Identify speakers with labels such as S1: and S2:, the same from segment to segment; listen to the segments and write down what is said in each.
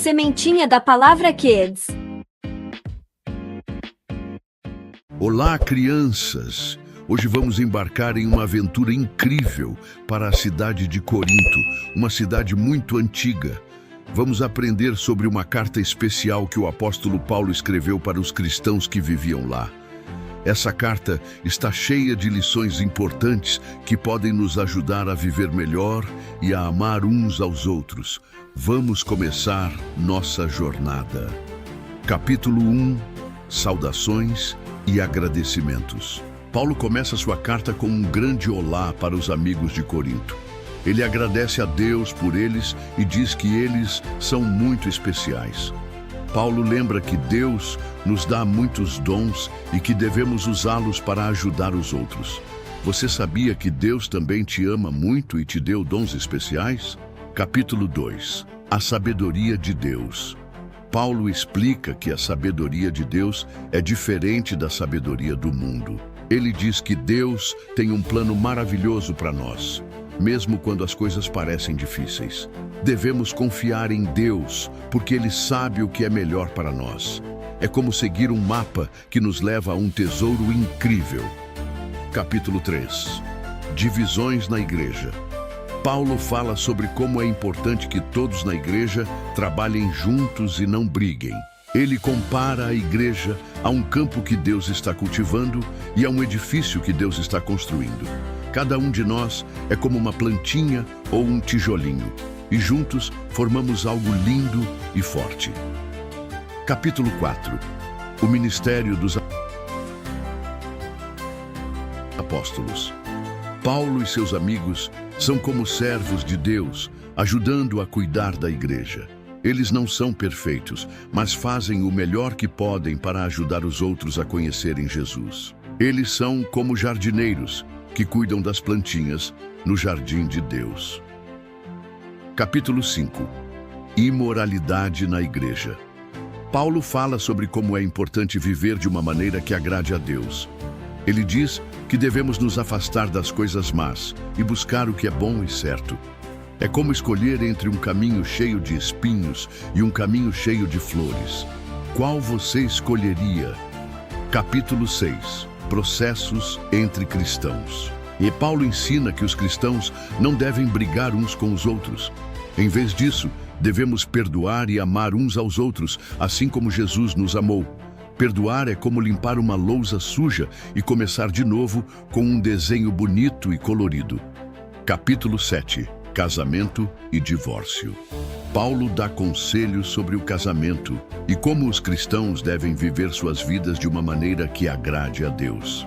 S1: Sementinha da Palavra Kids.
S2: Olá, crianças! Hoje vamos embarcar em uma aventura incrível para a cidade de Corinto, uma cidade muito antiga. Vamos aprender sobre uma carta especial que o apóstolo Paulo escreveu para os cristãos que viviam lá. Essa carta está cheia de lições importantes que podem nos ajudar a viver melhor e a amar uns aos outros. Vamos começar nossa jornada. Capítulo 1. Saudações e agradecimentos. Paulo começa sua carta com um grande olá para os amigos de Corinto. Ele agradece a Deus por eles e diz que eles são muito especiais. Paulo lembra que Deus nos dá muitos dons e que devemos usá-los para ajudar os outros. Você sabia que Deus também te ama muito e te deu dons especiais? Capítulo 2. A sabedoria de Deus. Paulo explica que a sabedoria de Deus é diferente da sabedoria do mundo. Ele diz que Deus tem um plano maravilhoso para nós, mesmo quando as coisas parecem difíceis. Devemos confiar em Deus, porque Ele sabe o que é melhor para nós. É como seguir um mapa que nos leva a um tesouro incrível. Capítulo 3. Divisões na igreja. Paulo fala sobre como é importante que todos na igreja trabalhem juntos e não briguem. Ele compara a igreja a um campo que Deus está cultivando e a um edifício que Deus está construindo. Cada um de nós é como uma plantinha ou um tijolinho, e juntos formamos algo lindo e forte. Capítulo 4. O ministério dos apóstolos. Paulo e seus amigos são como servos de Deus, ajudando a cuidar da igreja. Eles não são perfeitos, mas fazem o melhor que podem para ajudar os outros a conhecerem Jesus. Eles são como jardineiros, que cuidam das plantinhas no jardim de Deus. Capítulo 5. Imoralidade na igreja. Paulo fala sobre como é importante viver de uma maneira que agrade a Deus. Ele diz que devemos nos afastar das coisas más e buscar o que é bom e certo. É como escolher entre um caminho cheio de espinhos e um caminho cheio de flores. Qual você escolheria? Capítulo 6. Processos entre cristãos. E Paulo ensina que os cristãos não devem brigar uns com os outros. Em vez disso, devemos perdoar e amar uns aos outros, assim como Jesus nos amou. Perdoar é como limpar uma lousa suja e começar de novo com um desenho bonito e colorido. Capítulo 7. Casamento e divórcio. Paulo dá conselhos sobre o casamento e como os cristãos devem viver suas vidas de uma maneira que agrade a Deus.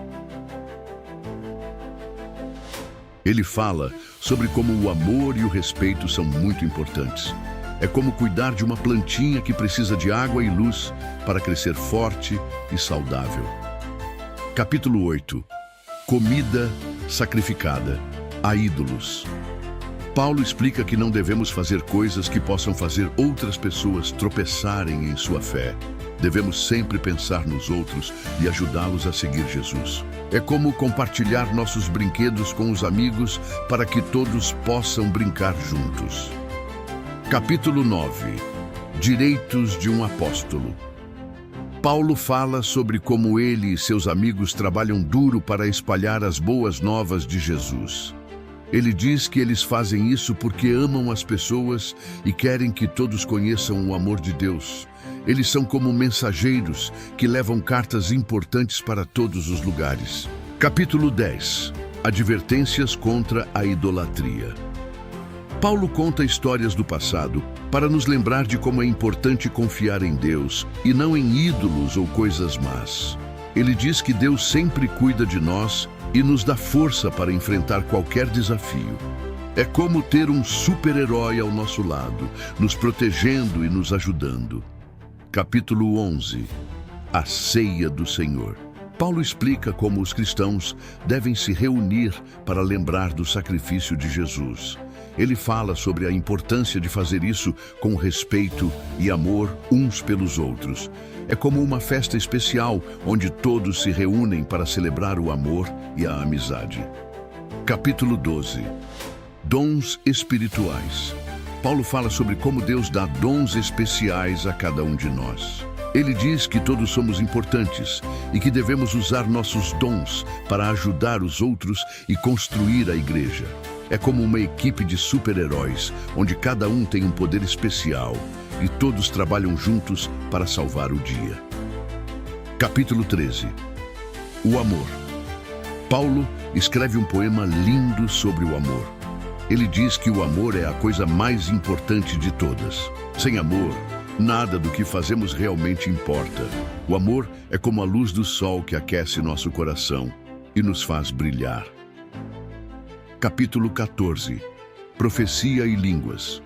S2: Ele fala sobre como o amor e o respeito são muito importantes. É como cuidar de uma plantinha que precisa de água e luz para crescer forte e saudável. Capítulo 8. Comida sacrificada a ídolos. Paulo explica que não devemos fazer coisas que possam fazer outras pessoas tropeçarem em sua fé. Devemos sempre pensar nos outros e ajudá-los a seguir Jesus. É como compartilhar nossos brinquedos com os amigos para que todos possam brincar juntos. Capítulo 9. Direitos de um apóstolo. Paulo fala sobre como ele e seus amigos trabalham duro para espalhar as boas novas de Jesus. Ele diz que eles fazem isso porque amam as pessoas e querem que todos conheçam o amor de Deus. Eles são como mensageiros que levam cartas importantes para todos os lugares. Capítulo 10. Advertências contra a idolatria. Paulo conta histórias do passado para nos lembrar de como é importante confiar em Deus e não em ídolos ou coisas más. Ele diz que Deus sempre cuida de nós e nos dá força para enfrentar qualquer desafio. É como ter um super-herói ao nosso lado, nos protegendo e nos ajudando. Capítulo 11. A ceia do Senhor. Paulo explica como os cristãos devem se reunir para lembrar do sacrifício de Jesus. Ele fala sobre a importância de fazer isso com respeito e amor uns pelos outros. É como uma festa especial onde todos se reúnem para celebrar o amor e a amizade. Capítulo 12. Dons espirituais. Paulo fala sobre como Deus dá dons especiais a cada um de nós. Ele diz que todos somos importantes e que devemos usar nossos dons para ajudar os outros e construir a igreja. É como uma equipe de super-heróis, onde cada um tem um poder especial e todos trabalham juntos para salvar o dia. Capítulo 13. O amor. Paulo escreve um poema lindo sobre o amor. Ele diz que o amor é a coisa mais importante de todas. Sem amor, nada do que fazemos realmente importa. O amor é como a luz do sol que aquece nosso coração e nos faz brilhar. Capítulo 14. Profecia e línguas.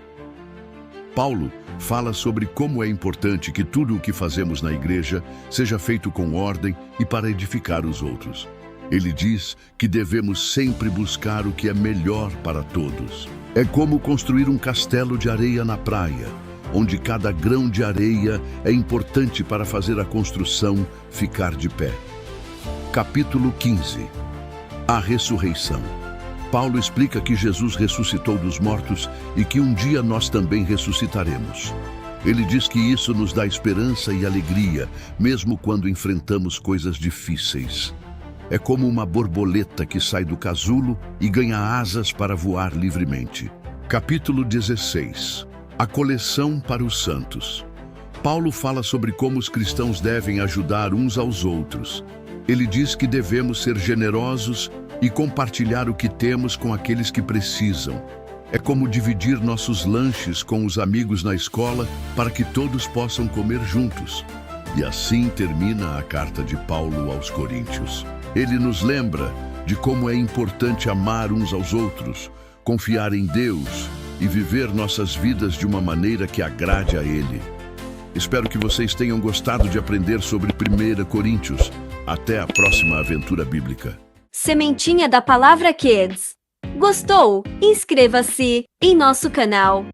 S2: Paulo fala sobre como é importante que tudo o que fazemos na igreja seja feito com ordem e para edificar os outros. Ele diz que devemos sempre buscar o que é melhor para todos. É como construir um castelo de areia na praia, onde cada grão de areia é importante para fazer a construção ficar de pé. Capítulo 15. A ressurreição. Paulo explica que Jesus ressuscitou dos mortos e que um dia nós também ressuscitaremos. Ele diz que isso nos dá esperança e alegria, mesmo quando enfrentamos coisas difíceis. É como uma borboleta que sai do casulo e ganha asas para voar livremente. Capítulo 16. A coleção para os santos. Paulo fala sobre como os cristãos devem ajudar uns aos outros. Ele diz que devemos ser generosos e compartilhar o que temos com aqueles que precisam. É como dividir nossos lanches com os amigos na escola para que todos possam comer juntos. E assim termina a carta de Paulo aos Coríntios. Ele nos lembra de como é importante amar uns aos outros, confiar em Deus e viver nossas vidas de uma maneira que agrade a Ele. Espero que vocês tenham gostado de aprender sobre 1 Coríntios. Até a próxima aventura bíblica.
S1: Sementinha da Palavra Kids. Gostou? Inscreva-se em nosso canal.